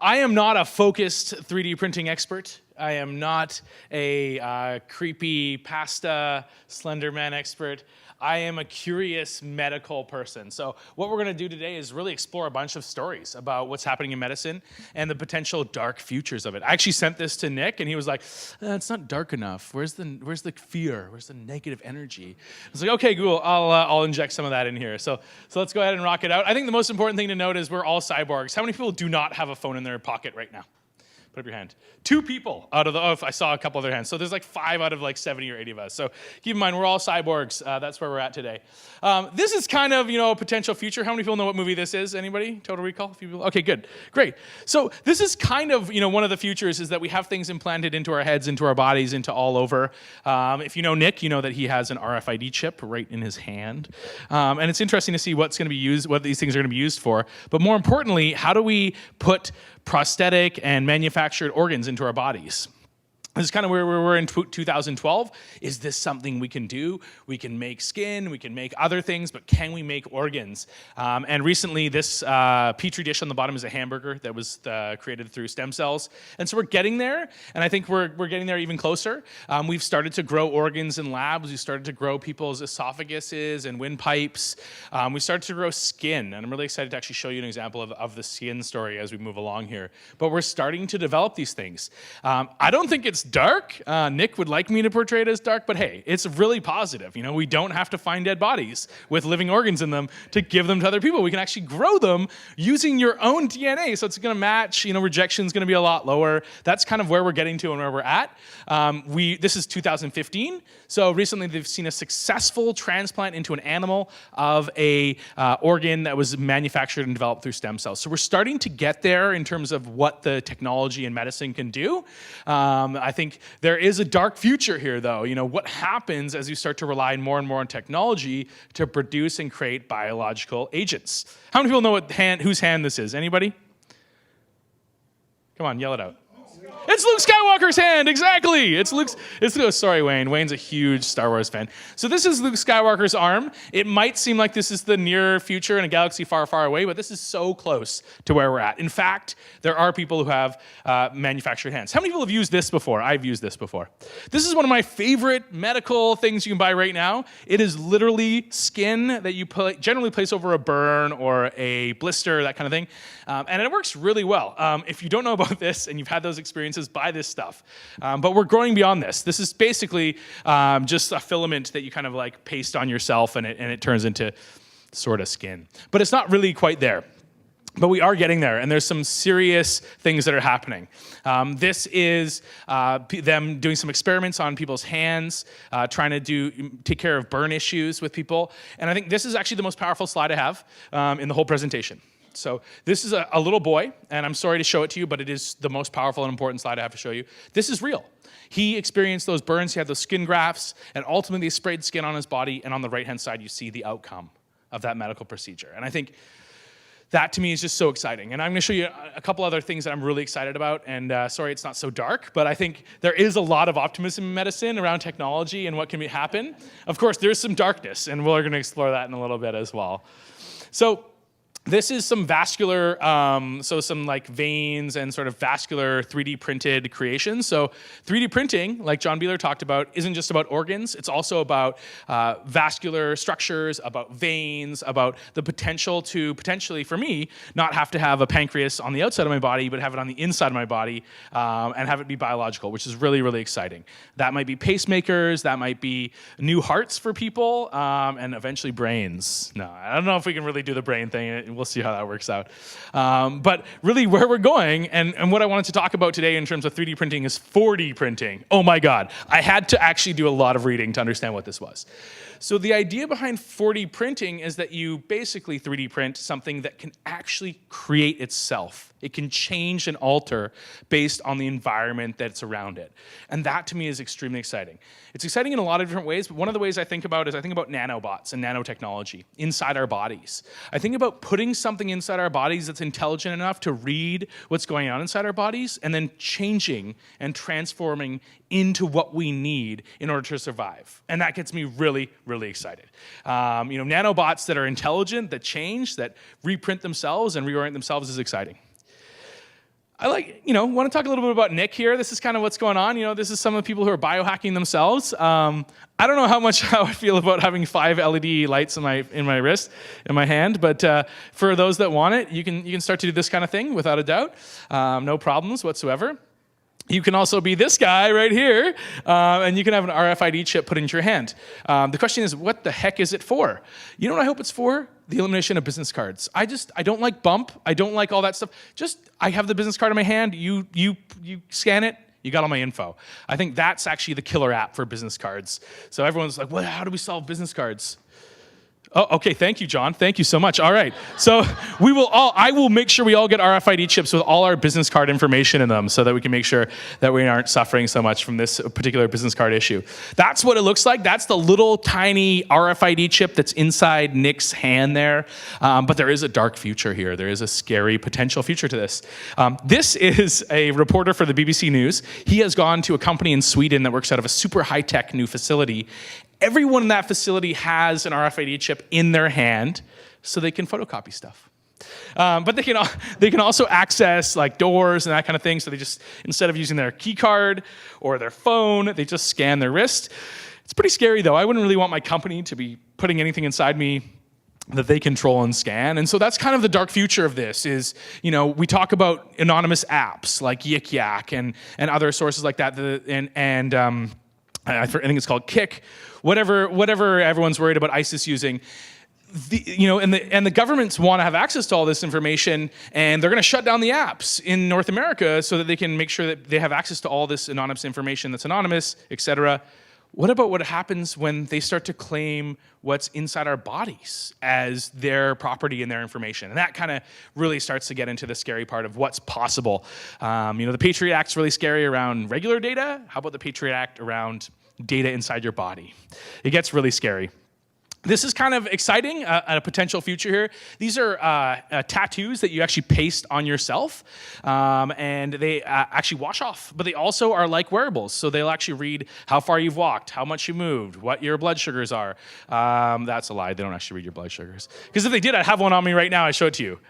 I am not a focused 3D printing expert. I am not a creepy pasta Slenderman expert. I am a curious medical person. So what we're going to do today is really explore a bunch of stories about what's happening in medicine and the potential dark futures of it. I actually sent this to Nick, and he was like, "It's not dark enough. Where's the fear? Where's the negative energy?" I was like, "Okay, cool. I'll inject some of that in here." So let's go ahead and rock it out. I think the most important thing to note is we're all cyborgs. How many people do not have a phone in their pocket right now? Put up your hand. 2 people out of I saw a couple other hands. So there's like 5 out of like 70 or 80 of us. So keep in mind, we're all cyborgs. That's where we're at today. This is kind of, a potential future. How many people know what movie this is? Anybody? Total Recall? A few people? Okay, good. Great. So this is kind of, one of the futures is that we have things implanted into our heads, into our bodies, into all over. If you know Nick, you know that he has an RFID chip right in his hand. And it's interesting to see what's going to be used, what these things are going to be used for. But more importantly, how do we put prosthetic and manufactured organs into our bodies? This is kind of where we were in 2012. Is this something we can do? We can make skin, we can make other things, but can we make organs? And recently, this Petri dish on the bottom is a hamburger that was created through stem cells. And so we're getting there, and I think we're getting there even closer. We've started to grow organs in labs. We've started to grow people's esophaguses and windpipes. We started to grow skin, and I'm really excited to actually show you an example of the skin story as we move along here. But we're starting to develop these things. I don't think it's dark. Nick would like me to portray it as dark, but hey, it's really positive. We don't have to find dead bodies with living organs in them to give them to other people. We can actually grow them using your own DNA. So it's going to match, rejection's going to be a lot lower. That's kind of where we're getting to and where we're at. This is 2015. So recently they've seen a successful transplant into an animal of a organ that was manufactured and developed through stem cells. So we're starting to get there in terms of what the technology and medicine can do. I think there is a dark future here, though. What happens as you start to rely more and more on technology to produce and create biological agents? How many people know whose hand this is? Anybody? Come on, yell it out. It's Luke Skywalker's hand, exactly. It's Luke's. Sorry, Wayne. Wayne's a huge Star Wars fan. So this is Luke Skywalker's arm. It might seem like this is the near future in a galaxy far, far away, but this is so close to where we're at. In fact, there are people who have manufactured hands. How many people have used this before? I've used this before. This is one of my favorite medical things you can buy right now. It is literally skin that you generally place over a burn or a blister, that kind of thing. And it works really well. If you don't know about this and you've had those experiences, buy this stuff. But we're growing beyond this. This is basically just a filament that you kind of like paste on yourself, and it turns into sort of skin. But it's not really quite there. But we are getting there, and there's some serious things that are happening. This is them doing some experiments on people's hands, trying to take care of burn issues with people. And I think this is actually the most powerful slide I have in the whole presentation. So this is a little boy, and I'm sorry to show it to you, but it is the most powerful and important slide I have to show you. This is real. He experienced those burns, he had those skin grafts, and ultimately they sprayed skin on his body, and on the right-hand side you see the outcome of that medical procedure. And I think that to me is just so exciting. And I'm gonna show you a couple other things that I'm really excited about, and sorry it's not so dark, but I think there is a lot of optimism in medicine around technology and what can happen. Of course, there's some darkness, and we're gonna explore that in a little bit as well. So this is some vascular, some like veins and sort of vascular 3D printed creations. So 3D printing, like John Beeler talked about, isn't just about organs. It's also about vascular structures, about veins, about the potential to potentially, for me, not have to have a pancreas on the outside of my body, but have it on the inside of my body and have it be biological, which is really, really exciting. That might be pacemakers, that might be new hearts for people, and eventually brains. No, I don't know if we can really do the brain thing. We'll see how that works out. But really where we're going, and what I wanted to talk about today in terms of 3D printing is 4D printing. Oh my God. I had to actually do a lot of reading to understand what this was. So the idea behind 4D printing is that you basically 3D print something that can actually create itself. It can change and alter based on the environment that's around it. And that to me is extremely exciting. It's exciting in a lot of different ways, but one of the ways I think about nanobots and nanotechnology inside our bodies. I think about putting something inside our bodies that's intelligent enough to read what's going on inside our bodies and then changing and transforming into what we need in order to survive. And that gets me really, really excited. Nanobots that are intelligent, that change, that reprint themselves and reorient themselves is exciting. I want to talk a little bit about Nick here. This is kind of what's going on. This is some of the people who are biohacking themselves. I don't know how I feel about having 5 LED lights in my wrist, in my hand, but for those that want it, you can start to do this kind of thing without a doubt. No problems whatsoever. You can also be this guy right here, and you can have an RFID chip put into your hand. The question is, what the heck is it for? You know what I hope it's for? The elimination of business cards. I don't like bump. I don't like all that stuff. I have the business card in my hand. You scan it. You got all my info. I think that's actually the killer app for business cards. So everyone's like, well, how do we solve business cards? Oh, okay. Thank you, John. Thank you so much. All right. So I will make sure we all get RFID chips with all our business card information in them so that we can make sure that we aren't suffering so much from this particular business card issue. That's what it looks like. That's the little tiny RFID chip that's inside Nick's hand there. But there is a dark future here. There is a scary potential future to this. This is a reporter for the BBC News. He has gone to a company in Sweden that works out of a super high-tech new facility. Everyone in that facility has an RFID chip in their hand so they can photocopy stuff. But they can also access like doors and that kind of thing. So they just, instead of using their key card or their phone, they just scan their wrist. It's pretty scary though. I wouldn't really want my company to be putting anything inside me that they control and scan. And so that's kind of the dark future of this is, we talk about anonymous apps like Yik Yak and other sources like that. I think it's called Kik, whatever everyone's worried about ISIS using. The governments want to have access to all this information, and they're going to shut down the apps in North America so that they can make sure that they have access to all this anonymous information that's anonymous, etc. What about what happens when they start to claim what's inside our bodies as their property and their information? And that kind of really starts to get into the scary part of what's possible. The Patriot Act's really scary around regular data. How about the Patriot Act around data inside your body? It gets really scary. This is kind of exciting, a potential future here. These are tattoos that you actually paste on yourself, and they actually wash off, but they also are like wearables. So they'll actually read how far you've walked, how much you moved, what your blood sugars are. That's a lie. They don't actually read your blood sugars. Because if they did, I'd have one on me right now. I'd show it to you.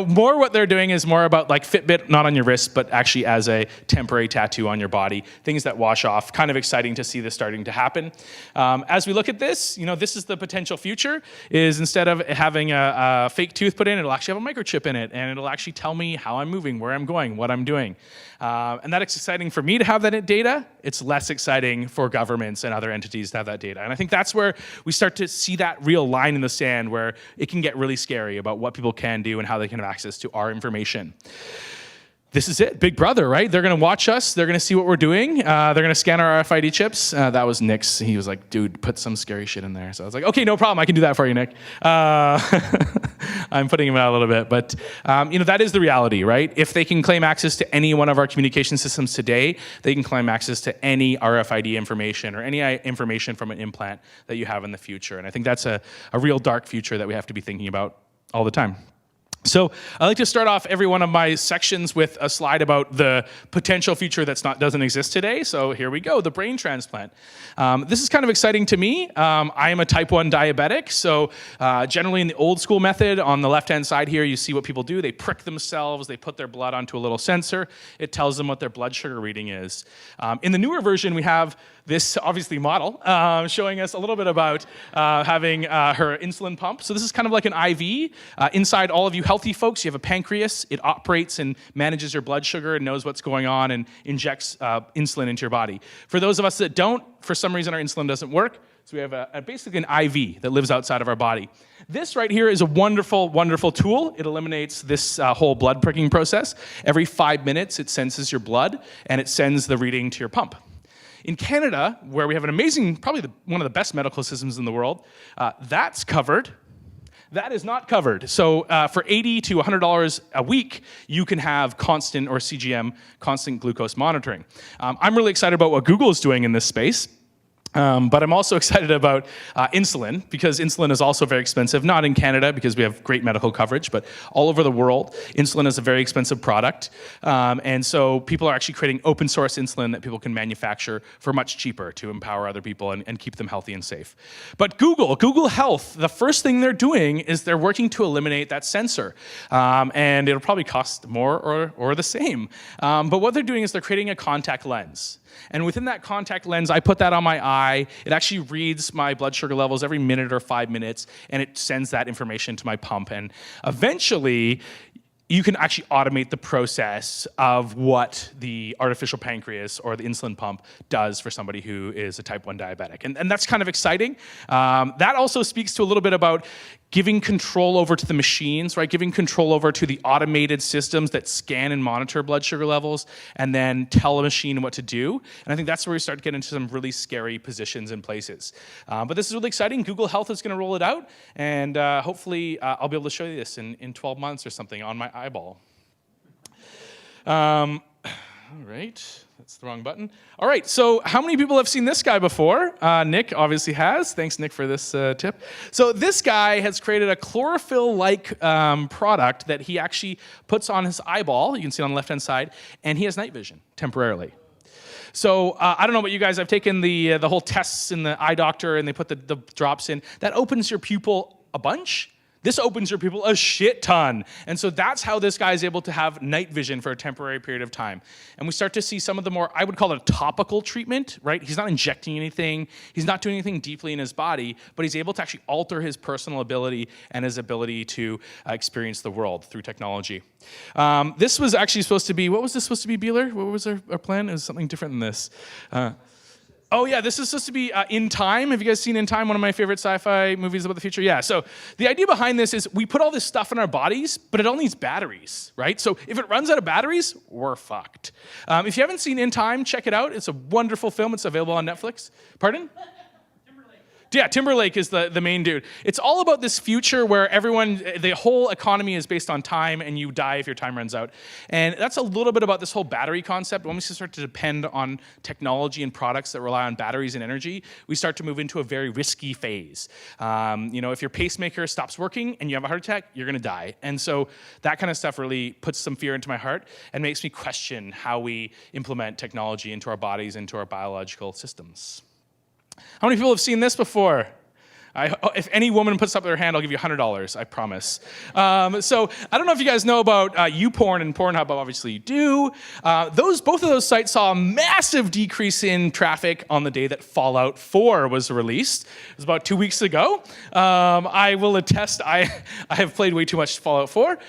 More what they're doing is more about like Fitbit, not on your wrist, but actually as a temporary tattoo on your body, things that wash off. Kind of exciting to see this starting to happen. As we look at this, this is the potential future, is instead of having a fake tooth put in, it'll actually have a microchip in it, and it'll actually tell me how I'm moving, where I'm going, what I'm doing. And that's exciting for me to have that data. It's less exciting for governments and other entities to have that data. And I think that's where we start to see that real line in the sand where it can get really scary about what people can do and how they can have access to our information. This is it, Big Brother, right? They're going to watch us. They're going to see what we're doing. They're going to scan our RFID chips. That was Nick's. He was like, dude, put some scary shit in there. So I was like, okay, no problem. I can do that for you, Nick. I'm putting him out a little bit. But, that is the reality, right? If they can claim access to any one of our communication systems today, they can claim access to any RFID information or any information from an implant that you have in the future. And I think that's a real dark future that we have to be thinking about all the time. So I like to start off every one of my sections with a slide about the potential future doesn't exist today. So here we go, the brain transplant. This is kind of exciting to me. I am a type 1 diabetic. So generally in the old school method, on the left-hand side here, you see what people do. They prick themselves. They put their blood onto a little sensor. It tells them what their blood sugar reading is. In the newer version, we have this obviously model showing us a little bit about having her insulin pump. So this is kind of like an IV. Inside all of you healthy folks, you have a pancreas. It operates and manages your blood sugar and knows what's going on and injects insulin into your body. For those of us that don't, for some reason our insulin doesn't work, so we have basically an IV that lives outside of our body. This right here is a wonderful, wonderful tool. It eliminates this whole blood pricking process. Every 5 minutes, it senses your blood, and it sends the reading to your pump. In Canada, where we have an amazing, probably one of the best medical systems in the world, that's covered. That is not covered. So for $80 to $100 a week, you can have constant, or CGM, constant glucose monitoring. I'm really excited about what Google is doing in this space. But I'm also excited about insulin, because insulin is also very expensive, not in Canada because we have great medical coverage, but all over the world, insulin is a very expensive product. And so people are actually creating open source insulin that people can manufacture for much cheaper to empower other people and keep them healthy and safe. But Google Health, the first thing they're doing is they're working to eliminate that sensor. And it'll probably cost more or the same. But what they're doing is they're creating a contact lens. And within that contact lens, I put that on my eye. It actually reads my blood sugar levels every minute or 5 minutes, and it sends that information to my pump. And eventually, you can actually automate the process of what the artificial pancreas or the insulin pump does for somebody who is a type 1 diabetic. And that's kind of exciting. That also speaks to a little bit about giving control over to the machines, right? Giving control over to the automated systems that scan and monitor blood sugar levels and then tell a machine what to do. And I think that's where we start to get into some really scary positions and places. But this is really exciting. Google Health is going to roll it out. And hopefully I'll be able to show you this in 12 months or something on my eyeball. All right. That's the wrong button. All right, so how many people have seen this guy before? Nick obviously has. Thanks, Nick, for this tip. So this guy has created a chlorophyll-like product that he actually puts on his eyeball. You can see it on the left-hand side, and he has night vision temporarily. So I don't know about you guys. I've taken the whole tests in the eye doctor, and they put the drops in. That opens your pupil a bunch. This opens your pupil a shit ton. And so that's how this guy is able to have night vision for a temporary period of time. And we start to see some of the more, I would call it a topical treatment, right? He's not injecting anything. He's not doing anything deeply in his body, but he's able to actually alter his personal ability and his ability to experience the world through technology. This was actually supposed to be, what was this supposed to be, Beeler? What was our plan? It was something different than this. Oh yeah, this is supposed to be In Time. Have you guys seen In Time, one of my favorite sci-fi movies about the future? Yeah, so the idea behind this is we put all this stuff in our bodies, but it all needs batteries, right? So if it runs out of batteries, we're fucked. If you haven't seen In Time, check it out. It's a wonderful film. It's available on Netflix. Pardon? Yeah, Timberlake is the main dude. It's all about this future where the whole economy is based on time and you die if your time runs out. And that's a little bit about this whole battery concept. When we start to depend on technology and products that rely on batteries and energy, we start to move into a very risky phase. If your pacemaker stops working and you have a heart attack, you're gonna die. And so that kind of stuff really puts some fear into my heart and makes me question how we implement technology into our bodies, into our biological systems. How many people have seen this before? If any woman puts up their hand, I'll give you $100, I promise. So I don't know if you guys know about YouPorn and Pornhub, obviously you do. Both of those sites saw a massive decrease in traffic on the day that Fallout 4 was released. It was about 2 weeks ago. I will attest, I have played way too much Fallout 4.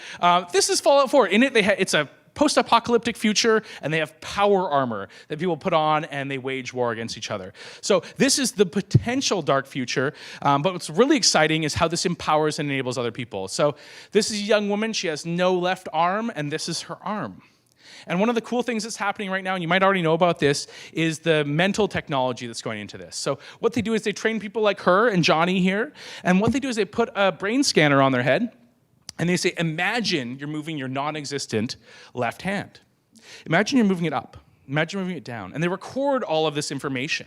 This is Fallout 4. In it, it's a post-apocalyptic future, and they have power armor that people put on and they wage war against each other. So this is the potential dark future, but what's really exciting is how this empowers and enables other people. So this is a young woman, she has no left arm, and this is her arm. And one of the cool things that's happening right now, and you might already know about this, is the mental technology that's going into this. So what they do is they train people like her and Johnny here, and what they do is they put a brain scanner on their head, and they say, imagine you're moving your non-existent left hand. Imagine you're moving it up. Imagine moving it down. And they record all of this information.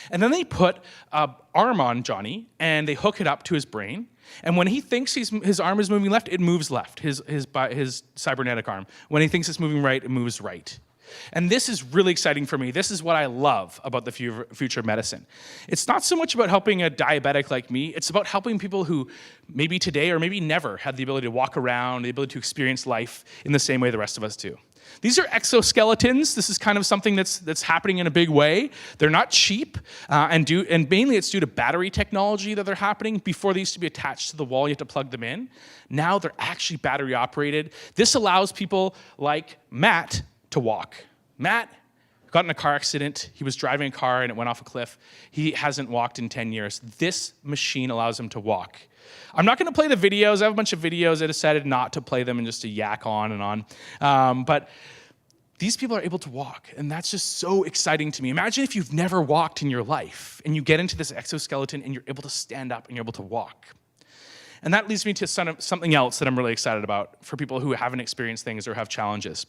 And then they put an arm on Johnny, and they hook it up to his brain. And when he thinks his arm is moving left, it moves left, his cybernetic arm. When he thinks it's moving right, it moves right. And this is really exciting for me. This is what I love about the future of medicine. It's not so much about helping a diabetic like me. It's about helping people who maybe today or maybe never had the ability to walk around, the ability to experience life in the same way the rest of us do. These are exoskeletons. This is kind of something that's happening in a big way. They're not cheap, and mainly it's due to battery technology that they're happening. Before they used to be attached to the wall, you have to plug them in. Now they're actually battery operated. This allows people like Matt to walk. Matt got in a car accident. He was driving a car and it went off a cliff. He hasn't walked in 10 years. This machine allows him to walk. I'm not going to play the videos. I have a bunch of videos. I decided not to play them and just to yak on and on. But these people are able to walk, and that's just so exciting to me. Imagine if you've never walked in your life and you get into this exoskeleton and you're able to stand up and you're able to walk. And that leads me to something else that I'm really excited about for people who haven't experienced things or have challenges.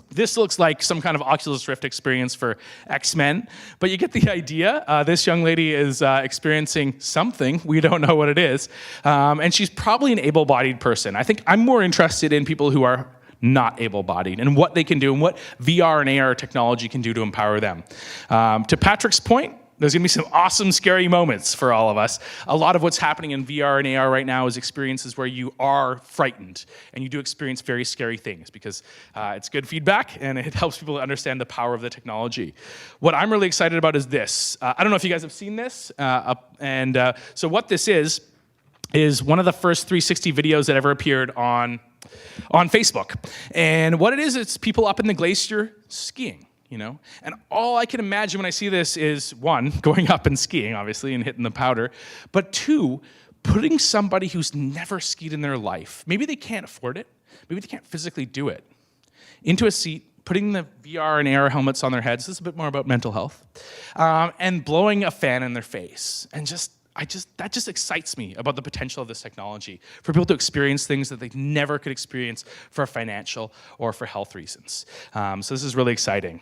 This looks like some kind of Oculus Rift experience for X-Men, but you get the idea. This young lady is experiencing something. We don't know what it is. And she's probably an able-bodied person. I think I'm more interested in people who are not able-bodied and what they can do and what VR and AR technology can do to empower them. To Patrick's point, there's going to be some awesome, scary moments for all of us. A lot of what's happening in VR and AR right now is experiences where you are frightened and you do experience very scary things because it's good feedback and it helps people understand the power of the technology. What I'm really excited about is this. I don't know if you guys have seen this. So what this is one of the first 360 videos that ever appeared on Facebook. And what it is, it's people up in the glacier skiing. And all I can imagine when I see this is, one, going up and skiing, obviously, and hitting the powder, but two, putting somebody who's never skied in their life, maybe they can't afford it, maybe they can't physically do it, into a seat, putting the VR and AR helmets on their heads, this is a bit more about mental health, and blowing a fan in their face, and that just excites me about the potential of this technology for people to experience things that they never could experience for financial or for health reasons. So this is really exciting.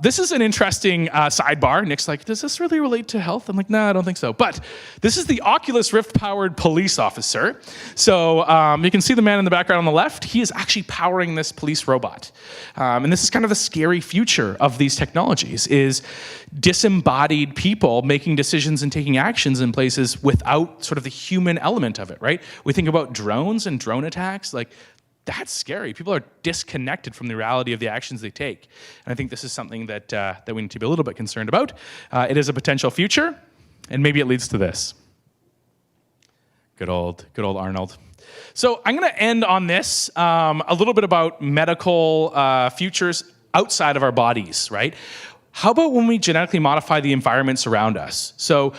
This is an interesting sidebar. Nick's like, does this really relate to health? I'm like, no, I don't think so. But this is the Oculus Rift-powered police officer. So you can see the man in the background on the left. He is actually powering this police robot. And this is kind of the scary future of these technologies, is disembodied people making decisions and taking actions in places without sort of the human element of it, right? We think about drones and drone attacks, like that's scary. People are disconnected from the reality of the actions they take. And I think this is something that we need to be a little bit concerned about. It is a potential future, and maybe it leads to this. Good old Arnold. So I'm going to end on this, a little bit about medical futures outside of our bodies, right? How about when we genetically modify the environments around us? So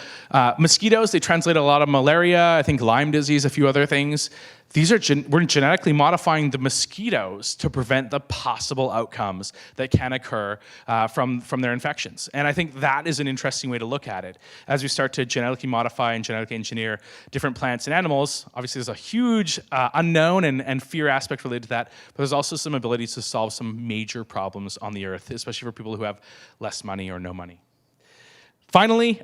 mosquitoes, they translate a lot of malaria, I think Lyme disease, a few other things. We're genetically modifying the mosquitoes to prevent the possible outcomes that can occur from their infections. And I think that is an interesting way to look at it. As we start to genetically modify and genetically engineer different plants and animals, obviously there's a huge unknown and fear aspect related to that, but there's also some abilities to solve some major problems on the earth, especially for people who have less money or no money. Finally,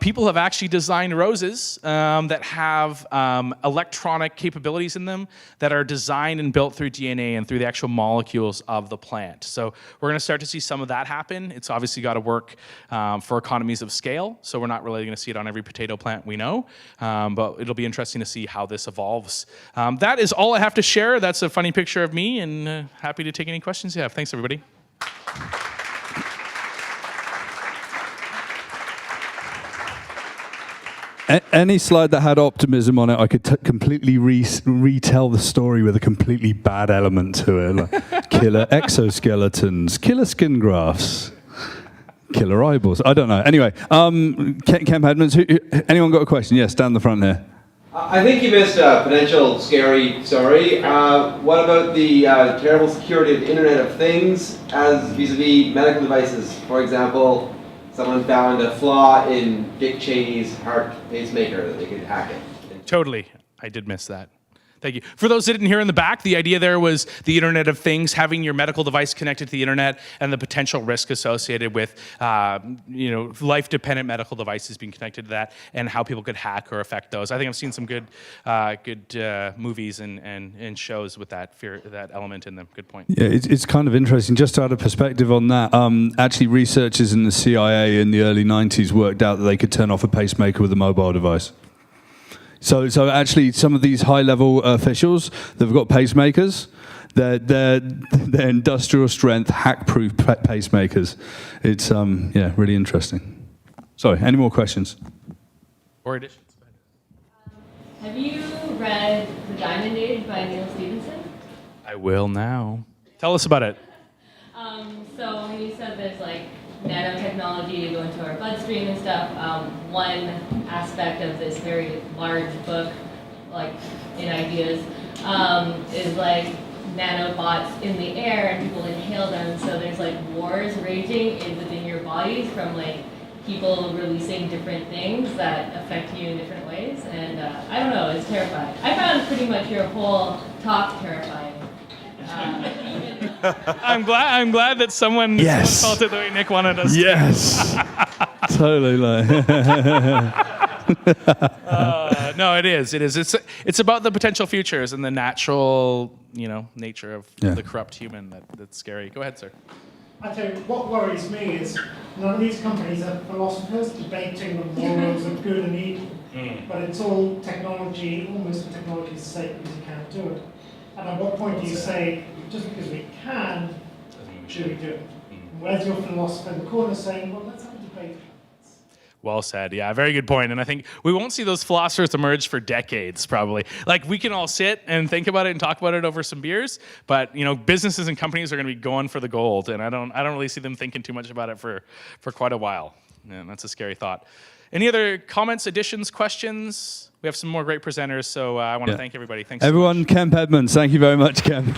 people have actually designed roses that have electronic capabilities in them that are designed and built through DNA and through the actual molecules of the plant. So we're going to start to see some of that happen. It's obviously got to work for economies of scale, so we're not really going to see it on every potato plant we know, but it'll be interesting to see how this evolves. That is all I have to share. That's a funny picture of me, and happy to take any questions you have. Thanks, everybody. Any slide that had optimism on it, I could completely retell the story with a completely bad element to it. Like killer exoskeletons, killer skin grafts, killer eyeballs. I don't know. Anyway, Kemp Edmonds, anyone got a question? Yes, down the front here. I think you missed a potential scary story. What about the terrible security of the Internet of Things as vis-a-vis medical devices? For example, someone found a flaw in Dick Cheney's heart pacemaker that they could hack it. Totally. I did miss that. Thank you. For those that didn't hear in the back, the idea there was the Internet of Things, having your medical device connected to the Internet, and the potential risk associated with, life-dependent medical devices being connected to that, and how people could hack or affect those. I think I've seen some good movies and shows with that element in them. Good point. Yeah, it's kind of interesting. Just to add a perspective on that, actually researchers in the CIA in the early 90s worked out that they could turn off a pacemaker with a mobile device. So actually, some of these high-level officials that've got pacemakers, they're industrial strength, hack-proof pacemakers. It's really interesting. Sorry, any more questions? Or additions? Have you read The Diamond Age by Neil Stephenson? I will now. Tell us about it. So he said there's like nanotechnology to go into our bloodstream and stuff. One aspect of this very large book, like in ideas, is like nanobots in the air and people inhale them. So there's like wars raging within your bodies from like people releasing different things that affect you in different ways. And I don't know, it's terrifying. I found pretty much your whole talk terrifying. Even I'm glad that someone felt it the way Nick wanted us. Yes. Totally. No, it is. It's about the potential futures and the natural, nature of the corrupt human that's scary. Go ahead, sir. I tell you, what worries me is none of these companies are philosophers debating the morals of good and evil, but it's all technology, almost for technology's sake, because you can't do it. And at what point do you say, just because we can, should we do it? Where's your philosopher in the corner saying, well, let's have a debate? Well said. Yeah, very good point. And I think we won't see those philosophers emerge for decades, probably. Like, we can all sit and think about it and talk about it over some beers, but businesses and companies are going to be going for the gold, and I don't really see them thinking too much about it for quite a while. Yeah, that's a scary thought. Any other comments, additions, questions? We have some more great presenters, so I want to thank everybody. Thanks. Everyone, Kemp Edmonds. Thank you very much, Kemp.